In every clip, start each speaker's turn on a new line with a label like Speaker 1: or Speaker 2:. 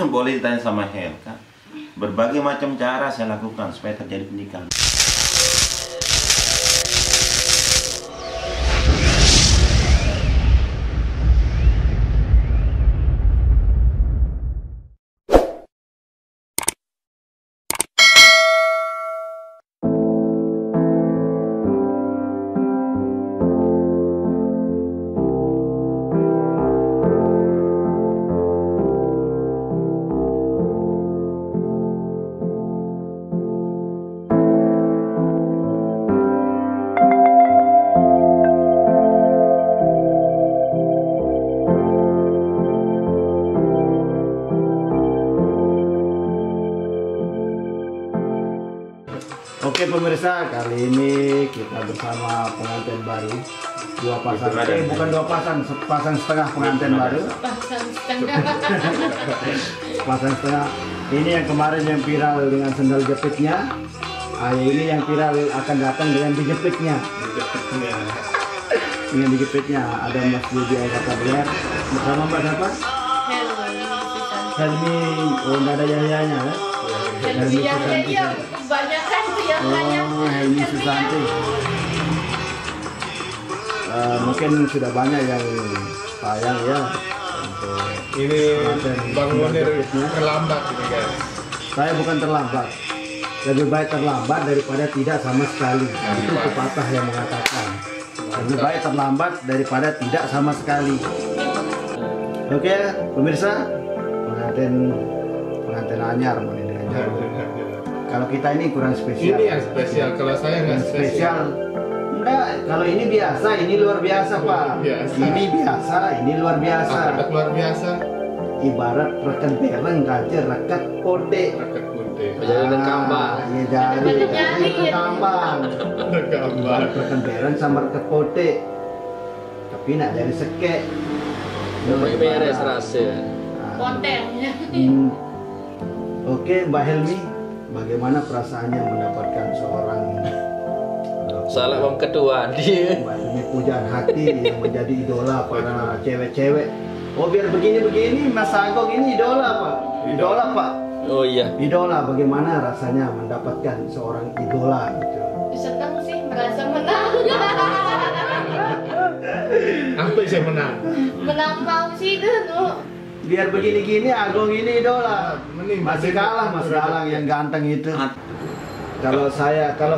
Speaker 1: Boleh ditanya sama Helka. Berbagai macam cara saya lakukan supaya terjadi pernikahan.
Speaker 2: Oke pemirsa, kali ini kita bersama pengantin baru. Dua pasang, bukan dua pasang, sepasang setengah pengantin baru.
Speaker 3: Pasang setengah.
Speaker 2: Pasang setengah. Ini yang kemarin yang viral dengan sendal jepitnya. Ini yang viral akan datang dengan dijepitnya. Dengan dijepitnya. Ada Mas Budi Kata Beler bersama Mbak siapa? Helmi. Oh, nggak ada Yahyanya ya?
Speaker 3: Helmi Susanti. Kebanyakan tuh yang banyak.
Speaker 2: Oh, Helmi Susanti. Mungkin sudah banyak yang sayang ya untuk
Speaker 4: ini Bang Munir terlambat ini guys.
Speaker 2: Saya bukan terlambat, lebih baik terlambat daripada tidak sama sekali. Itu pepatah yang mengatakan lebih baik terlambat daripada tidak sama sekali. Oke pemirsa, pengantin anyar dengan jarum. Kalau kita ini kurang spesial.
Speaker 4: Ini yang spesial, kalau saya nggak spesial.
Speaker 2: Enggak, kalau ini biasa, ini luar biasa Pak.
Speaker 4: Biasa.
Speaker 2: Ini biasa, ini luar biasa.
Speaker 4: Apa luar biasa?
Speaker 2: Ibarat rekan bereng kaca rekat pote.
Speaker 4: Raket putih.
Speaker 5: Menjadi kambang.
Speaker 2: Iya dari kambang.
Speaker 4: Gambar.
Speaker 2: Rekan bereng sama rekat pote. Tapi nak dari sekek.
Speaker 5: Bagi beres rasa.
Speaker 3: Kontennya.
Speaker 2: Oke Mbak Helmi, bagaimana perasaannya mendapatkan seorang
Speaker 5: Salah bang kedua dia.
Speaker 2: Mbak Helmi pujaan hati yang menjadi idola para cewek-cewek. Oh biar begini-begini Mas Agong ini idola Pak. Idola Pak.
Speaker 5: Oh iya.
Speaker 2: Idola, bagaimana rasanya mendapatkan seorang idola gitu.
Speaker 3: Senang sih, merasa menang.
Speaker 4: Apa saya menang?
Speaker 3: Menang mau sih tuh.
Speaker 2: Biar begini-gini Agong ini idola.
Speaker 4: Mending
Speaker 2: Masih kalah Mas Galang yang ganteng itu. Kalau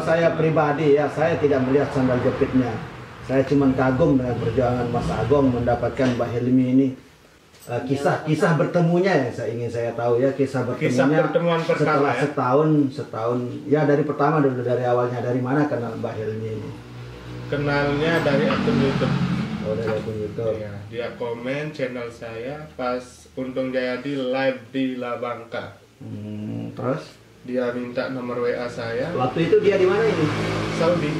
Speaker 2: saya pribadi ya, saya tidak melihat sandal jepitnya. Saya cuma kagum dengan perjuangan Mas Agong mendapatkan Mbak Helmi ini. Kisah bertemunya yang ingin saya tahu ya, kisah
Speaker 4: pertemuan pertama
Speaker 2: setelah
Speaker 4: ya?
Speaker 2: setahun ya, dari pertama dulu, dari awalnya, dari mana kenal Mbak Helmi ini?
Speaker 4: Kenalnya dari akun YouTube.
Speaker 2: Oh, dari akun YouTube.
Speaker 4: Ya, dia komen channel saya pas Untung Jayadi live di Labangka.
Speaker 2: Terus
Speaker 4: Dia minta nomor WA saya.
Speaker 2: waktu itu dia di mana ini?
Speaker 4: Saudi.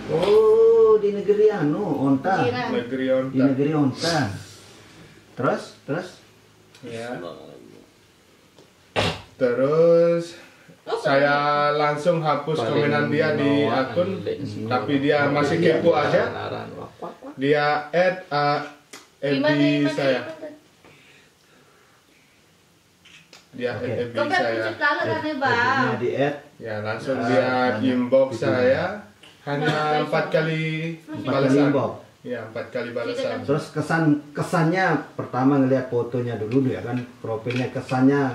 Speaker 2: Oh, di negeri Onta.
Speaker 4: Negeri
Speaker 2: Di
Speaker 4: Onta.
Speaker 2: negeri Onta. Terus
Speaker 4: Ya. Terus saya langsung hapus komenan dia di akun, tapi dia masih kepo aja. Dia add FB saya. Dia add FB saya.
Speaker 2: Akhirnya di add
Speaker 4: Ya, langsung dia inbox saya. Hanya 4 kali balasan.
Speaker 2: inbox.
Speaker 4: Ya, 4 kali balasan.
Speaker 2: Terus kesannya pertama ngelihat fotonya dulu ya kan, profilnya, kesannya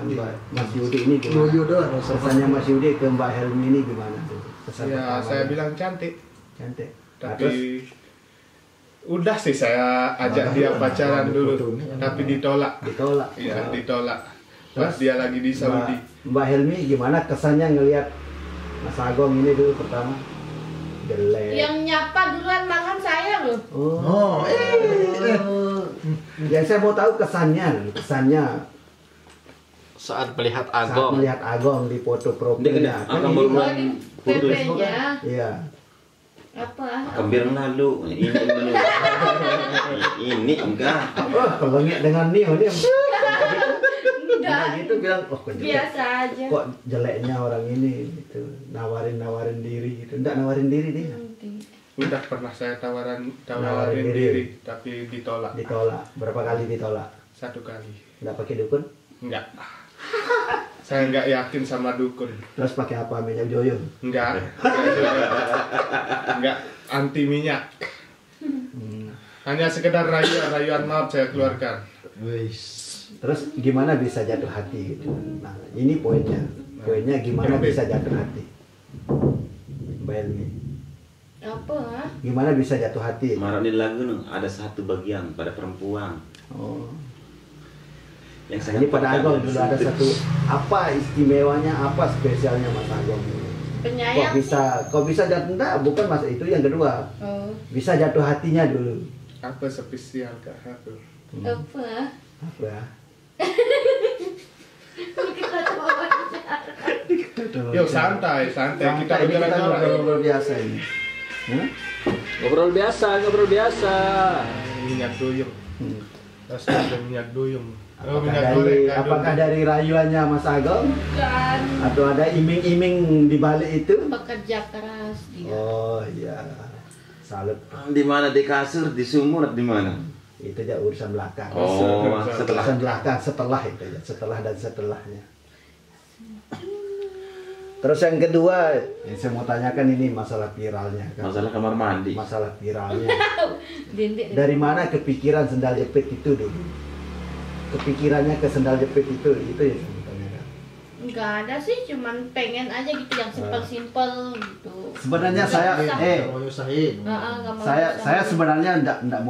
Speaker 2: Mas Yudi ini gimana? Kesannya Mas Yudi ke Mbak Helmi ini gimana? Kesan
Speaker 4: Ya,
Speaker 2: pertamanya.
Speaker 4: saya bilang cantik.
Speaker 2: Cantik. Nah,
Speaker 4: Tapi udah sih saya ajak dia pacaran dulu, tapi ditolak.
Speaker 2: ditolak.
Speaker 4: Ya, ditolak.
Speaker 2: Terus
Speaker 4: Pas dia lagi di Saudi.
Speaker 2: Mbak Helmi gimana kesannya ngelihat Mas Agong ini dulu pertama? Jelek.
Speaker 3: Yang nyapa duluan makan saya loh.
Speaker 2: Yang saya mau tahu kesannya
Speaker 5: Saat melihat
Speaker 2: saat
Speaker 5: Agong.
Speaker 2: melihat Agong di foto profilnya. Kan
Speaker 1: Agong
Speaker 2: ini
Speaker 1: baru
Speaker 2: kan,
Speaker 3: PP-nya
Speaker 2: iya.
Speaker 3: apa?
Speaker 1: Kembir lalu ini enggak.
Speaker 2: Kelengit dengan Nio nih.
Speaker 3: Enggak.
Speaker 2: Gitu bilang, oh kok jelek.
Speaker 3: Biasa aja.
Speaker 2: Kok jeleknya orang ini gitu. Nawarin diri gitu. Enggak nawarin diri dia.
Speaker 4: Udah pernah saya tawarin
Speaker 2: Nawarin
Speaker 4: diri, tapi ditolak.
Speaker 2: Ditolak. Berapa kali ditolak?
Speaker 4: 1 kali.
Speaker 2: Enggak pakai dukun?
Speaker 4: Enggak. Saya nggak yakin sama dukun.
Speaker 2: Terus pakai apa, minyak joyo?
Speaker 4: Enggak. Enggak anti minyak. Hanya sekedar rayuan maaf saya keluarkan.
Speaker 2: Terus gimana bisa jatuh hati gitu? Nah, ini poinnya. Poinnya gimana bisa jatuh hati? Mbak Elmi.
Speaker 3: Apa?
Speaker 2: Gimana bisa jatuh hati?
Speaker 1: Marah di lagu nu ada satu bagian pada perempuan.
Speaker 2: Oh.
Speaker 1: Yang
Speaker 2: Nah, ini pada Agong dulu ada satu, apa istimewanya, apa spesialnya Mas Agong?
Speaker 3: Penyayang
Speaker 2: Kok bisa jatuh, enggak, bukan Mas, itu yang kedua.
Speaker 3: Oh.
Speaker 2: Bisa jatuh hatinya dulu.
Speaker 4: Apa spesial kak aku?
Speaker 3: Apa?
Speaker 2: Apa?
Speaker 3: Kita wawancara.
Speaker 4: Yuk santai kita
Speaker 2: Ini kita
Speaker 4: bicara
Speaker 2: ngobrol biasa ini. Hah?
Speaker 5: Ngobrol biasa.
Speaker 4: minyak duyung. Terus ada minyak duyung. Oh,
Speaker 2: Apakah
Speaker 4: minyak
Speaker 2: dari,
Speaker 4: goreng.
Speaker 2: apakah dari rayuannya Mas Agong?
Speaker 3: Bukan.
Speaker 2: Atau ada iming-iming di balik itu?
Speaker 3: Bekerja keras dia.
Speaker 2: Oh iya, salut.
Speaker 1: Di mana, di kasur, di sumur, di mana?
Speaker 2: Itu aja urusan belakang.
Speaker 1: Oh, setelah
Speaker 2: Urusan belakang, setelah itu ya, setelah dan setelahnya. Terus yang kedua, yang saya mau tanyakan ini masalah viralnya kan.
Speaker 1: masalah kamar mandi.
Speaker 2: Masalah viralnya.
Speaker 3: Dinding.
Speaker 2: Dari mana kepikiran sendal jepit itu dulu? Kepikirannya ke sendal jepit itu yang saya mau tanyakan.
Speaker 3: Enggak ada sih, cuman pengen aja gitu yang simpel-simpel gitu.
Speaker 2: Sebenarnya
Speaker 3: Nggak
Speaker 2: saya,
Speaker 3: usah. Nggak mau
Speaker 2: saya
Speaker 3: usaha.
Speaker 2: sebenarnya enggak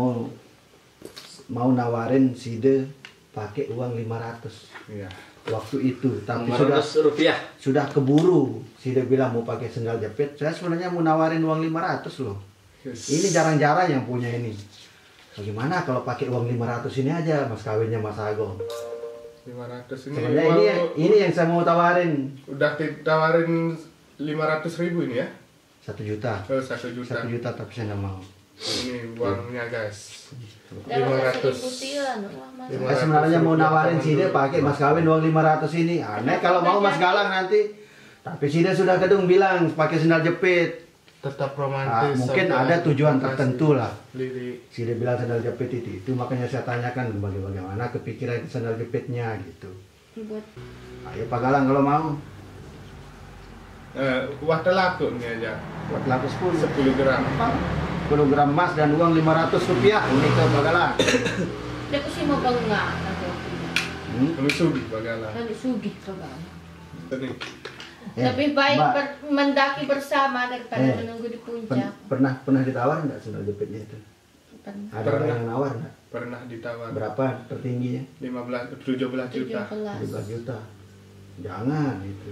Speaker 2: mau nawarin Side pakai uang 500
Speaker 4: Iya.
Speaker 2: waktu itu, tapi
Speaker 5: 500 rupiah.
Speaker 2: sudah keburu. Side bilang mau pakai sendal jepit, saya sebenarnya mau nawarin uang 500 loh. Ini jarang-jarang yang punya ini. Bagaimana kalau pakai uang 500 ini aja Mas kawinnya Mas Agong?
Speaker 4: 500 ini.
Speaker 2: Sebenarnya ini yang saya mau tawarin.
Speaker 4: Udah ditawarin 500.000 ini ya?
Speaker 2: 1 juta.
Speaker 4: Oh, 1 juta.
Speaker 2: 1 juta tapi saya nggak mau.
Speaker 4: Ini uangnya guys.
Speaker 3: Dalam
Speaker 4: 500.
Speaker 3: putihan. Wah, Mas.
Speaker 2: Saya sebenarnya mau nawarin Side pakai Mas kawin uang 500 ini. Aneh kalau mau Mas Galang nanti. Tapi Side sudah kedung bilang pakai sendal jepit.
Speaker 4: Tetap
Speaker 2: Ah,
Speaker 4: romantis.
Speaker 2: mungkin
Speaker 4: sampai
Speaker 2: ada tujuan
Speaker 4: kasih
Speaker 2: tertentu lah.
Speaker 4: lirik.
Speaker 2: Side bilang sendal jepit itu makanya saya tanyakan bagaimana kepikiran sendal jepitnya gitu.
Speaker 3: Buat
Speaker 2: Ayo Pak Galang kalau mau.
Speaker 4: Wah laku nih aja.
Speaker 2: Buat laku 10.
Speaker 4: 10 gram.
Speaker 2: 10 gram emas dan uang 500 rupiah. Ini ke Pak Galang.
Speaker 3: dia sih mau bangga nanti.
Speaker 2: Hmm?
Speaker 4: Kami sudi bagalah.
Speaker 3: Nanti sugih bangga.
Speaker 4: Ini.
Speaker 3: Lebih baik
Speaker 2: Mbak,
Speaker 3: mendaki bersama daripada
Speaker 2: Eh,
Speaker 3: menunggu di puncak.
Speaker 2: pernah ditawar nggak sendal jepitnya itu?
Speaker 3: Pernah.
Speaker 2: Ada orang yang nawar nggak?
Speaker 4: Pernah ditawar.
Speaker 2: Berapa tertingginya?
Speaker 4: 17 juta.
Speaker 2: 17 juta. Jangan itu.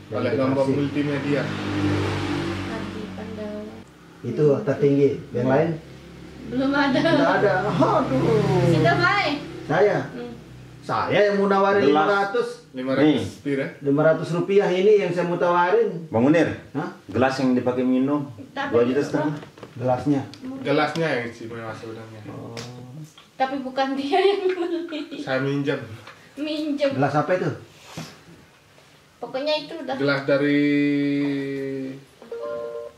Speaker 2: Jangan
Speaker 4: Oleh Lombok
Speaker 2: dikasih.
Speaker 4: Multimedia.
Speaker 3: Nanti Pandawa.
Speaker 2: Itu tertinggi. Yang lain?
Speaker 3: Belum ada.
Speaker 2: Tidak ada. Aduh.
Speaker 3: Kita main.
Speaker 2: Saya. Saya yang mau nawarin
Speaker 1: Gelas.
Speaker 4: 500 pir ya?
Speaker 2: 500 rupiah ini yang saya mau tawarin.
Speaker 1: Bang Munir,
Speaker 2: Hah?
Speaker 1: gelas yang dipakai minum
Speaker 3: Tapi
Speaker 1: 2,5 juta.
Speaker 2: Gelasnya.
Speaker 4: Gelasnya yang istimewa sebenarnya.
Speaker 3: Tapi bukan dia yang beli.
Speaker 4: Saya minjem.
Speaker 3: Minjem.
Speaker 2: Gelas apa itu?
Speaker 3: Pokoknya itu udah.
Speaker 4: Gelas dari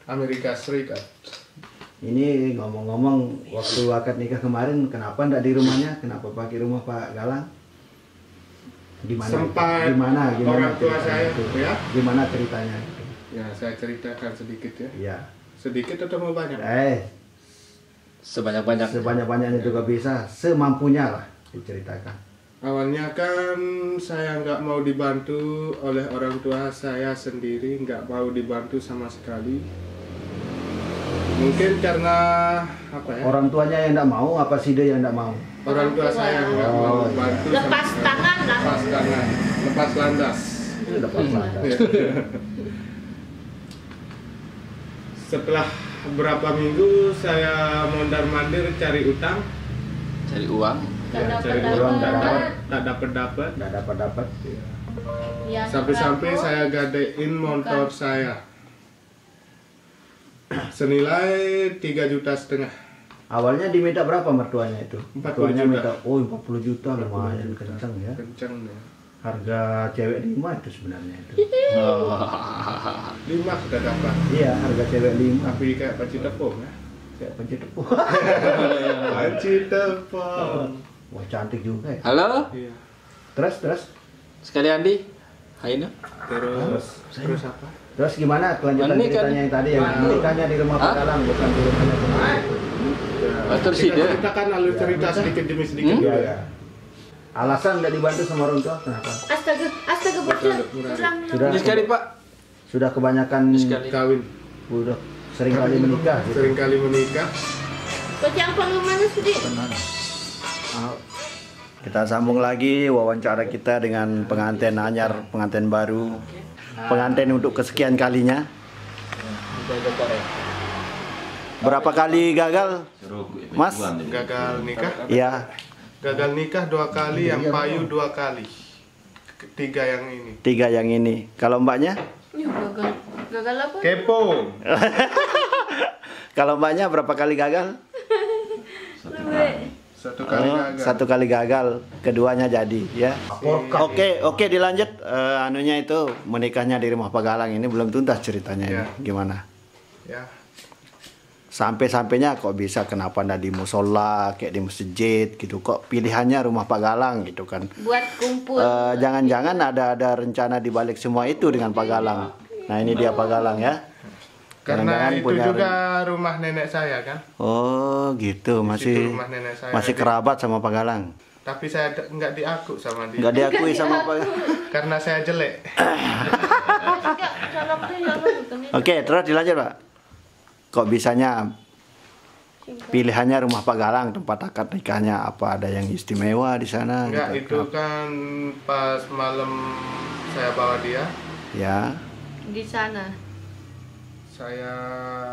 Speaker 4: Amerika Serikat.
Speaker 2: Ini ngomong-ngomong waktu akad nikah kemarin kenapa ndak di rumahnya? Kenapa pakai rumah Pak Galang? Gimana?
Speaker 4: Sempat
Speaker 2: Gimana
Speaker 4: orang tua
Speaker 2: ceritanya
Speaker 4: saya,
Speaker 2: itu?
Speaker 4: ya.
Speaker 2: Gimana ceritanya itu?
Speaker 4: Ya, saya ceritakan sedikit ya.
Speaker 2: Iya.
Speaker 4: Sedikit atau mau banyak?
Speaker 5: Sebanyak-banyaknya.
Speaker 2: Sebanyak-banyaknya juga bisa, semampunya lah diceritakan.
Speaker 4: Awalnya kan saya nggak mau dibantu oleh orang tua saya sendiri, nggak mau dibantu sama sekali. Mungkin karena apa ya?
Speaker 2: Orang tuanya yang ndak mau, apa sih dia yang ndak mau?
Speaker 4: Orang tua saya nggak mau bantu.
Speaker 3: Lepas
Speaker 4: sama
Speaker 3: tangan lah.
Speaker 4: Lepas tangan, lepas landas.
Speaker 2: Itu lepas landas.
Speaker 4: Setelah beberapa minggu saya mondar-mandir cari utang,
Speaker 5: Cari uang.
Speaker 3: Nggak
Speaker 4: ya,
Speaker 3: dapat
Speaker 4: cari uang
Speaker 2: nggak dapat.
Speaker 4: tak dapat.
Speaker 2: Nggak dapat.
Speaker 3: Ya,
Speaker 4: Sampai-sampai
Speaker 3: aku-
Speaker 4: saya gadein motor saya senilai 3,5 juta.
Speaker 2: Awalnya diminta berapa mertuanya itu?
Speaker 4: 40
Speaker 2: Mertuanya
Speaker 4: juta.
Speaker 2: minta, oh 40 juta lumayan kenceng ya.
Speaker 4: Kenceng ya.
Speaker 2: Harga cewek 5 itu sebenarnya itu.
Speaker 4: 5 sudah dapat.
Speaker 2: Iya, harga cewek 5.
Speaker 4: Tapi kayak panci tepung ya.
Speaker 2: Kayak pencet tepung.
Speaker 4: Panci tepung.
Speaker 2: Wah, cantik juga ya.
Speaker 5: Halo?
Speaker 4: Iya.
Speaker 2: Terus.
Speaker 5: Sekali Andi. Haina.
Speaker 4: Terus apa?
Speaker 2: Terus gimana kelanjutan
Speaker 5: Menikah
Speaker 2: ceritanya yang tadi yang menikahnya di rumah Pak Galang bukan di rumahnya sendiri?
Speaker 5: Terus sih
Speaker 4: Kita
Speaker 5: dia.
Speaker 4: ceritakan alur cerita sedikit demi sedikit dulu ya.
Speaker 2: Alasan nggak dibantu sama orang tua kenapa?
Speaker 3: Astaga bocah. Kurang.
Speaker 2: Sudah
Speaker 5: Ini sekali Pak.
Speaker 2: sudah kebanyakan
Speaker 5: Sekali.
Speaker 4: Kawin.
Speaker 2: udah sering kali menikah gitu.
Speaker 4: Sering kali menikah.
Speaker 3: Bocah yang paling mana sedih?
Speaker 2: Kita sambung lagi wawancara kita dengan pengantin anyar, pengantin baru, pengantin untuk kesekian kalinya. Berapa kali gagal, Mas?
Speaker 4: Gagal nikah.
Speaker 2: Ya,
Speaker 4: Gagal nikah 2 kali, yang payu 2 kali. 3 yang ini.
Speaker 2: 3 yang ini. Kalau mbaknya?
Speaker 3: Ya, gagal apa?
Speaker 4: Kepo.
Speaker 2: Kalau mbaknya berapa kali gagal?
Speaker 4: 1 kali gagal.
Speaker 2: 1 kali gagal, keduanya jadi ya. Oke, dilanjut. Anunya itu menikahnya di rumah Pak Galang ini belum tuntas ceritanya
Speaker 4: Ya.
Speaker 2: ini. Gimana?
Speaker 4: Ya.
Speaker 2: Sampai-sampainya kok bisa kenapa ndak di musola kayak di masjid gitu, kok pilihannya rumah Pak Galang gitu kan.
Speaker 3: Buat kumpul.
Speaker 2: Jangan-jangan ada rencana di balik semua itu dengan Pak Galang. Nah, ini dia Pak Galang ya.
Speaker 4: Karena
Speaker 2: Jangan-jangan
Speaker 4: itu
Speaker 2: punya
Speaker 4: juga rumah nenek saya kan.
Speaker 2: Oh, gitu.
Speaker 4: Di situ
Speaker 2: Masih
Speaker 4: rumah nenek saya.
Speaker 2: masih kerabat sama Pak Galang.
Speaker 4: Tapi saya nggak diaku sama dia.
Speaker 2: Nggak diakui sama Pak Galang.
Speaker 4: Karena saya jelek.
Speaker 2: Oke, terus dilanjut, Pak. Kok bisanya pilihannya rumah Pak Galang, tempat akad nikahnya, apa ada yang istimewa di sana?
Speaker 4: Enggak,
Speaker 2: gitu?
Speaker 4: itu kan pas malam saya bawa dia.
Speaker 2: Ya.
Speaker 3: Di sana.
Speaker 4: Saya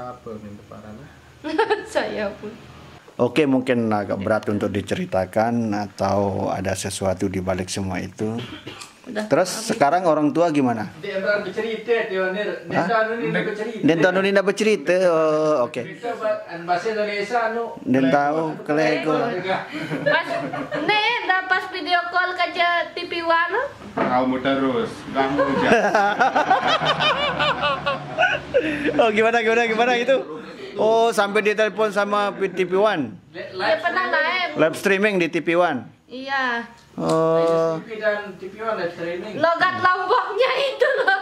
Speaker 4: apa minta parana?
Speaker 3: Saya pun.
Speaker 2: Oke, mungkin agak berat untuk diceritakan atau ada sesuatu di balik semua itu.
Speaker 3: Udah.
Speaker 2: Terus sekarang orang tua gimana?
Speaker 5: Dia berani bercerita, dia ini bercerita.
Speaker 2: Dan tahun ini tidak bercerita. Oh, oke.
Speaker 5: Kita bahasa Indonesia
Speaker 2: Dan tahu kelego.
Speaker 3: Pas, nih, dah pas video call kerja TV One.
Speaker 4: Kamu terus, kamu
Speaker 2: Oh, gimana itu? Oh, sampai ditelepon sama TV One.
Speaker 3: Dia pernah naik.
Speaker 2: Live streaming di TV One.
Speaker 3: Iya.
Speaker 2: Oh,
Speaker 5: TV dan TV One live streaming.
Speaker 3: Logat Lomboknya itu loh.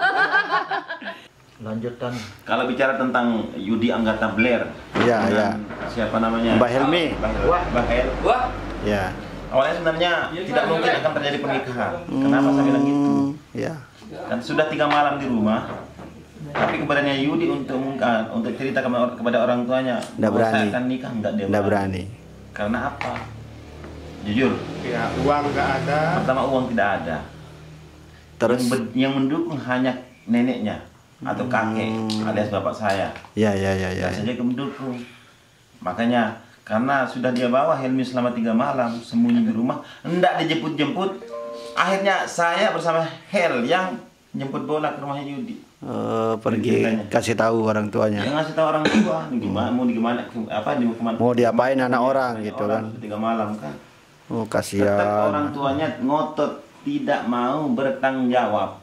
Speaker 2: lanjutan.
Speaker 1: Kalau bicara tentang Yudi Anggata Blair,
Speaker 2: Ya,
Speaker 1: dengan siapa namanya?
Speaker 2: Mbak Helmi.
Speaker 1: Mbak Hel.
Speaker 5: Wah,
Speaker 2: Ya.
Speaker 1: Awalnya sebenarnya tidak mungkin akan terjadi pernikahan. Kenapa saya bilang gitu?
Speaker 2: Ya.
Speaker 1: Kan sudah 3 malam di rumah, tapi keberanian Yudi untuk cerita kepada orang tuanya
Speaker 2: Nggak
Speaker 1: bahwa saya
Speaker 2: berani.
Speaker 1: akan nikah,
Speaker 2: Nggak berani.
Speaker 1: Karena apa? Jujur,
Speaker 4: ya uang nggak ada.
Speaker 1: pertama uang tidak ada.
Speaker 2: Terus
Speaker 1: yang mendukung hanya neneknya atau kakek alias bapak saya.
Speaker 2: ya.
Speaker 1: Dan saja mendukung. Makanya karena sudah dia bawa Helmi selama 3 malam sembunyi di rumah, hendak dijemput-jemput. Akhirnya saya bersama Hel yang jemput bola ke rumahnya Yudi.
Speaker 2: pergi kasih tahu orang tuanya.
Speaker 1: Yang ngasih tahu orang tua, gimana
Speaker 2: Mau diapain anak orang gitu kan.
Speaker 1: 3 malam kan.
Speaker 2: Oh,
Speaker 1: Tetap
Speaker 2: kasihan.
Speaker 1: orang tuanya ngotot tidak mau bertanggung jawab.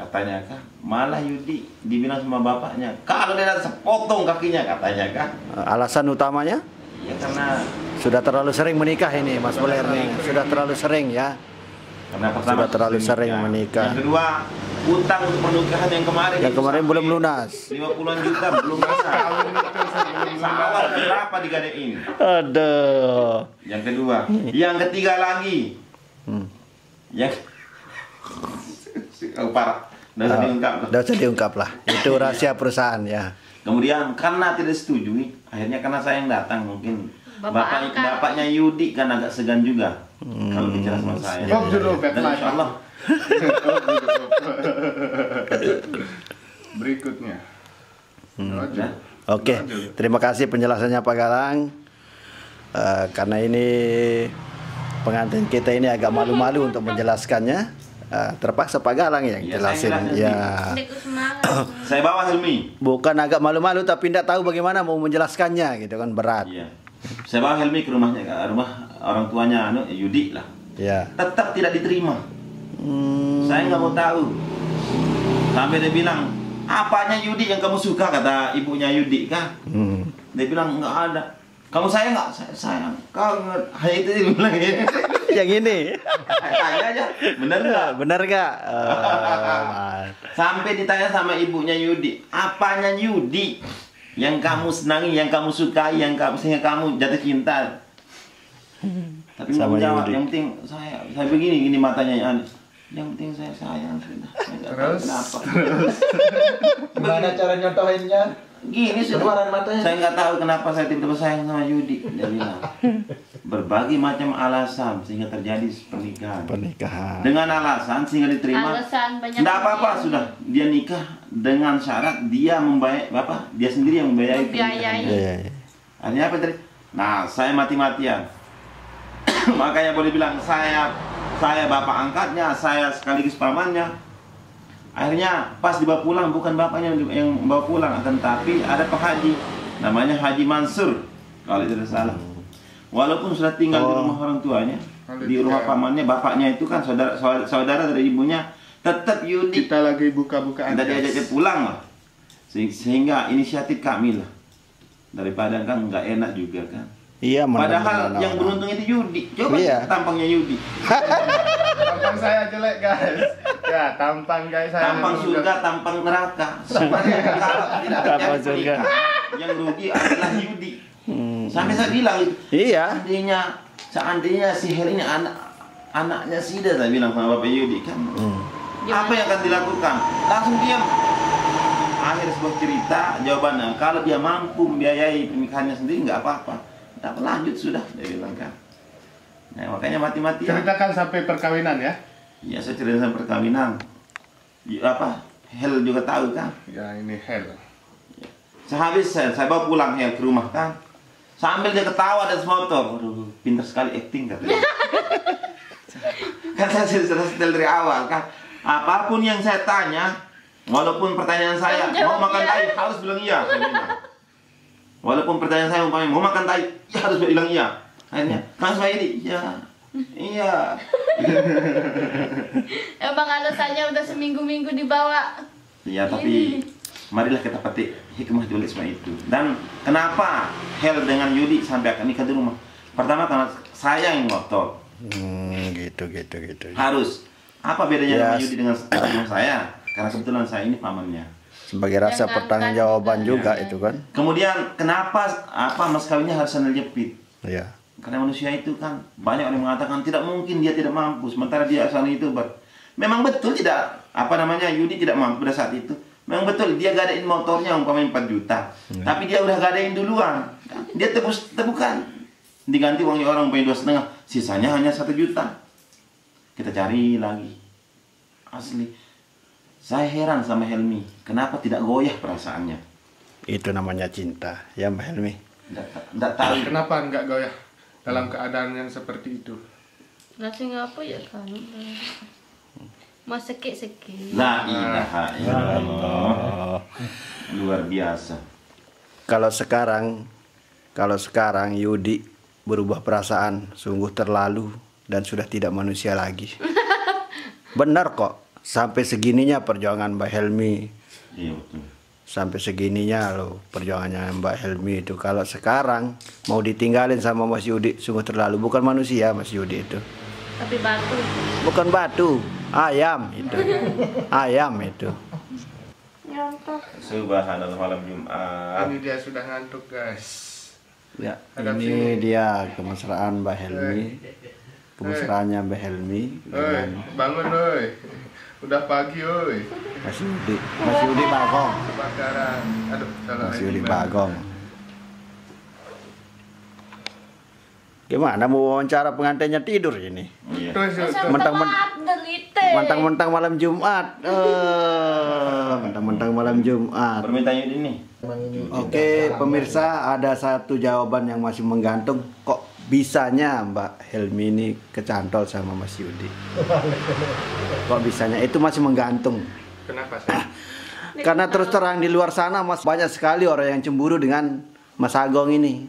Speaker 1: Katanya kan, malah Yudi dibilang sama bapaknya, kalau dia ada sepotong kakinya katanya kan.
Speaker 2: Alasan utamanya?
Speaker 1: Ya karena
Speaker 2: Sudah terlalu sering menikah ini Mas Blair nih. Sudah terlalu sering ya.
Speaker 1: pertama
Speaker 2: Sudah terlalu sering menikah.
Speaker 1: Yang kedua, utang untuk pernikahan yang kemarin.
Speaker 2: Yang
Speaker 1: itu
Speaker 2: kemarin
Speaker 1: sampai
Speaker 2: belum lunas.
Speaker 1: 50-an juta belum lunas. Awal berapa digadein?
Speaker 2: Aduh.
Speaker 1: Yang kedua, yang ketiga lagi. Yang parah. Udah diungkap.
Speaker 2: Udah usah diungkap lah. Itu rahasia perusahaan ya.
Speaker 1: Kemudian karena tidak setujui, akhirnya karena saya yang datang mungkin
Speaker 3: Bapak angkat.
Speaker 1: bapaknya Yudi kan agak segan juga kalau bicara sama saya.
Speaker 4: Oh, dulu
Speaker 1: Dan insya Allah
Speaker 4: berikutnya.
Speaker 1: ya,
Speaker 2: Oke, terima kasih penjelasannya Pak Galang. Karena ini pengantin kita ini agak malu-malu untuk menjelaskannya. Terpaksa Pak Galang yang
Speaker 1: Iya,
Speaker 2: jelasin.
Speaker 1: saya
Speaker 2: Ya,
Speaker 3: Dekut semangat.
Speaker 1: saya bawa Helmi.
Speaker 2: bukan agak malu-malu tapi tidak tahu bagaimana mau menjelaskannya gitu kan, berat.
Speaker 1: Iya. Saya bawa Helmi ke rumahnya, ke rumah orang tuanya Yudi lah.
Speaker 2: Ya.
Speaker 1: Tetap tidak diterima. Saya nggak mau tahu. Sampai dia bilang, apanya Yudi yang kamu suka, kata ibunya Yudi kan. Dia bilang nggak ada. Kamu sayang nggak? Saya sayang. Kangen. Hanya itu dia bilang ya.
Speaker 2: Yang ini.
Speaker 1: Tanya aja, bener nggak?
Speaker 2: Benar nggak?
Speaker 1: Sampai ditanya sama ibunya Yudi, apanya Yudi yang kamu senangi, yang kamu sukai, yang kamu sehingga kamu jatuh cinta? Tapi
Speaker 2: Sama
Speaker 1: mau jawab,
Speaker 2: Yudi.
Speaker 1: yang penting saya begini matanya yang penting saya sayang sudah. Saya nggak tahu
Speaker 4: Terus?
Speaker 1: kenapa.
Speaker 5: Gimana cara nyontohinnya?
Speaker 1: Gini sudah.
Speaker 5: Keluaran matanya.
Speaker 1: Saya nggak tahu kenapa saya tiba-tiba sayang sama Yudi. Dia bilang berbagai macam alasan sehingga terjadi pernikahan.
Speaker 2: Pernikahan.
Speaker 1: Dengan alasan sehingga diterima.
Speaker 3: Alasan banyak.
Speaker 1: Tidak apa-apa
Speaker 3: yang
Speaker 1: sudah. Dia nikah dengan syarat dia membayar apa? Dia sendiri yang membiayai
Speaker 3: Membiayai.
Speaker 1: pernikahannya.
Speaker 2: Iya.
Speaker 1: Artinya apa tadi? Nah, saya mati-matian. Makanya boleh bilang saya bapak angkatnya, saya sekaligus pamannya. Akhirnya pas dibawa pulang bukan bapaknya yang bawa pulang, akan tapi ada Pak Haji, namanya Haji Mansur kalau tidak salah. Walaupun sudah tinggal di rumah orang tuanya, di rumah pamannya, bapaknya itu kan saudara dari ibunya, tetap Yudi
Speaker 4: Kita lagi buka-bukaan.
Speaker 1: kita diajak dia pulang lah. Sehingga inisiatif kami lah. Daripada kan nggak enak juga kan.
Speaker 2: Iya,
Speaker 1: Padahal yang beruntung itu Yudi. Coba
Speaker 2: Iya.
Speaker 1: tampangnya Yudi.
Speaker 4: Tampang saya jelek guys. Ya, tampang guys saya.
Speaker 1: Tampang surga, tampang neraka. Sebenarnya kalau tidak
Speaker 2: Tampang
Speaker 1: terjadi
Speaker 2: surga.
Speaker 1: pernikahan, yang rugi adalah Yudi. Sampai saya bilang itu.
Speaker 2: Iya.
Speaker 1: Seandainya si Hel ini anaknya Sida, saya bilang sama Bapak Yudi kan. Apa yang akan dilakukan? Langsung diam. Akhir sebuah cerita, jawabannya kalau dia mampu membiayai pernikahannya sendiri nggak apa-apa. Tidak lanjut sudah, dia bilang kan. Nah, makanya mati-matian.
Speaker 4: Ceritakan sampai perkawinan ya.
Speaker 1: Ya, saya cerita tentang perkawinan. Ya, apa? Hel juga tahu kan.
Speaker 4: Ya, ini hell.
Speaker 1: Sehabis saya bawa pulang Hel ke rumah kan. Sambil dia ketawa dan motor. Waduh, pintar sekali acting katanya. Kan saya sudah setel dari awal kan. Apapun yang saya tanya, walaupun pertanyaan saya mau makan tai harus bilang iya. Saya bilang. Walaupun pertanyaan saya mau makan tai, ya harus bilang iya. Akhirnya, Mas Waidi, iya. Iya.
Speaker 3: Emang alasannya udah seminggu-minggu dibawa.
Speaker 1: Ya, tapi marilah kita petik hikmah di balik semua itu. Dan kenapa Hel dengan Yudi sampai akan nikah di rumah? Pertama karena saya yang ngotot.
Speaker 2: Gitu.
Speaker 1: Harus. Apa bedanya sama
Speaker 2: Yes.
Speaker 1: Yudi dengan saya? Karena kebetulan saya ini pamannya.
Speaker 2: Sebagai rasa
Speaker 3: Jangan
Speaker 2: pertanggungjawaban juga
Speaker 3: kan.
Speaker 2: itu kan.
Speaker 1: Kemudian kenapa mas kawinnya harus sandal jepit?
Speaker 2: Iya.
Speaker 1: Karena manusia itu kan banyak orang yang mengatakan tidak mungkin dia tidak mampu, sementara dia asal itu memang betul tidak Yudi tidak mampu pada saat itu. Memang betul dia gadain motornya umpamanya 4 juta. Tapi dia udah gadain duluan. Dia tebukan. Diganti uangnya orang umpamanya 2,5, sisanya hanya 1 juta. Kita cari lagi. Asli. Saya heran sama Helmi, kenapa tidak goyah perasaannya?
Speaker 2: Itu namanya cinta, ya Mbak Helmi.
Speaker 1: Tidak tahu.
Speaker 4: Kenapa enggak goyah dalam keadaan yang seperti itu?
Speaker 3: Nasi ngapa ya kan? Mas sekik-sekik.
Speaker 1: La ilaha illallah. Luar biasa.
Speaker 2: Kalau sekarang Yudi berubah perasaan, sungguh terlalu dan sudah tidak manusia lagi. Benar kok, sampai segininya perjuangan Mbak Helmi.
Speaker 1: Iya betul.
Speaker 2: Sampai segininya loh perjuangannya Mbak Helmi itu. Kalau sekarang mau ditinggalin sama Mas Yudi, sungguh terlalu. Bukan manusia Mas Yudi itu.
Speaker 3: Tapi batu.
Speaker 2: Bukan batu, ayam itu. Ayam itu.
Speaker 3: Nyontok.
Speaker 1: Subhanallah malam Jumat.
Speaker 4: Ini dia sudah ngantuk guys.
Speaker 2: Ya,
Speaker 4: Agak
Speaker 2: ini dia kemesraan Mbak Helmi. Kemesraannya Mbak Helmi
Speaker 4: Oi,
Speaker 2: dengan
Speaker 4: bangun oi. Udah pagi oi.
Speaker 2: Mas Yudi. Mas Yudi Bagong.
Speaker 4: Kebakaran. Aduh, salah
Speaker 2: Mas
Speaker 4: ini,
Speaker 2: Yudi
Speaker 4: Bang.
Speaker 2: Bagong. Gimana mau wawancara pengantinnya tidur ini?
Speaker 1: Iya.
Speaker 4: Terus,
Speaker 2: Mentang-mentang malam Jumat. Mentang-mentang malam Jumat.
Speaker 1: Permintaan Yudi nih.
Speaker 2: Oke, pemirsa, ada satu jawaban yang masih menggantung. Kok bisanya Mbak Helmi ini kecantol sama Mas Yudi? Kok bisanya? Itu masih menggantung.
Speaker 4: Kenapa sih?
Speaker 2: Karena terus terang di luar sana Mas, banyak sekali orang yang cemburu dengan Mas Agong ini.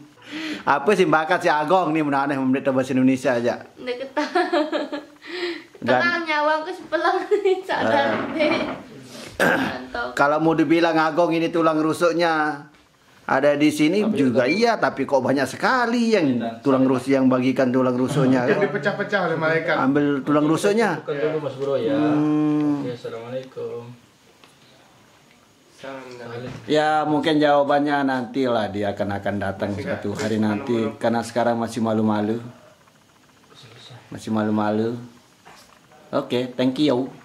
Speaker 2: Apa sih bakat si Agong nih menaneh memberita bahasa Indonesia aja.
Speaker 3: Udah tenang nyawa ke sebelah sadar deh. Mantap.
Speaker 2: Kalau mau dibilang Agong ini tulang rusuknya Ada di sini juga iya, tapi kok banyak sekali yang tulang rusuk, yang bagikan tulang rusuknya.
Speaker 4: Yang dipecah-pecah oleh malaikat.
Speaker 2: Ambil tulang rusuknya.
Speaker 5: Bukan dulu Mas Bro ya. Ya, assalamualaikum.
Speaker 2: Ya mungkin jawabannya nantilah, dia akan datang suatu hari nanti, karena sekarang masih malu-malu. Masih malu-malu. Oke, thank you.